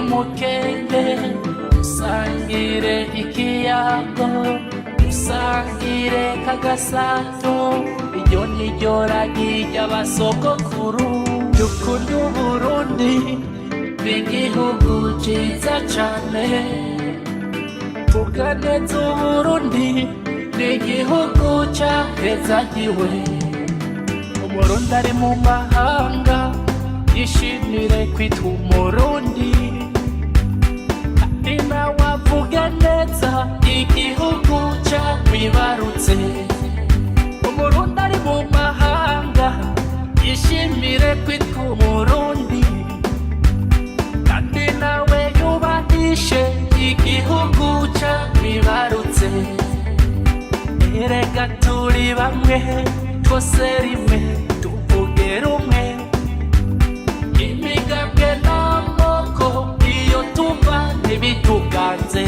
umukende dusangire ikiyago dusangire kagasato iryo niryo ragi ry'abasogokuru dukunda Uburundi n'igihugu ciza cane tuganeza Uburundi n'igihugu cahezagiwe Umurundi ari mu mahanga yishimire kwitwa Umurundi kandi nawe avuge neza igihugu camwibarutse Umurundi ari mu mahanga yishimire kwitwa Umurundi kandi nawe yubahishe igihugu camwibarutse erega turi bamwe twose rimwe tuvuge rumwe imigambwe n'amoko iyo tuva ntibituganze